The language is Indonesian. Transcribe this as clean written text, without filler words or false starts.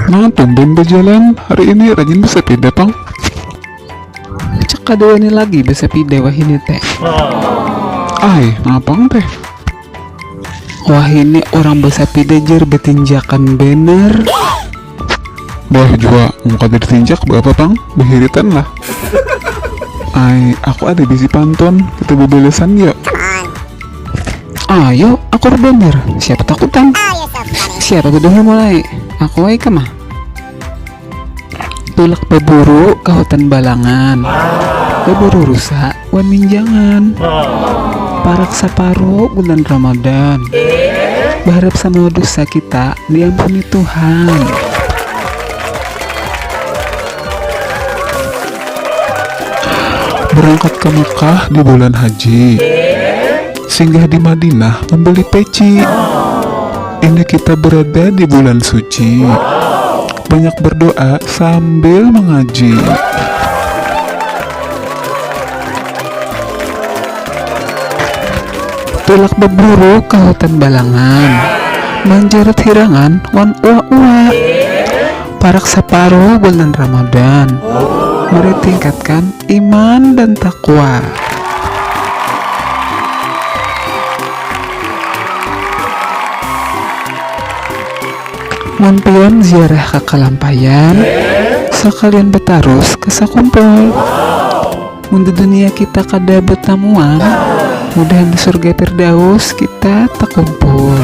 Nah, tumben berjalan hari ini rajin bersepeda, Pang. Cek kadua ini lagi bersepeda wah ini teh. Ai, napang teh. Wah ini orang bersepeda jer betinjakan bener. Bah juga muka ditinjak berapa, Pang? Behiritan lah. Ai, aku ada bisi pantun, kita bebelesan yuk. Ayo, aku bener. Siapa takutan? Siapa udah mulai? Aku ai kemah. Tulak berburu ke hutan balangan. Berburu rusak wan minjangan. Parak saparu bulan Ramadan. Berharap sama dosa kita diampuni Tuhan. Berangkat ke Mekah di bulan haji, singgah di Madinah membeli peci. Ini kita berada di bulan suci, banyak berdoa sambil mengaji. Tulak berburu ke hutan balangan. Manjarat hirangan wan ua-ua. Parak saparu bulan Ramadan. Mari tingkatkan iman dan takwa. Mumpion ziarah ke Kalampayan, sekalian betarus ke sakumpul. Mun di dunia kita kada betamuan, mudahan di surga Firdaus kita tak kumpul.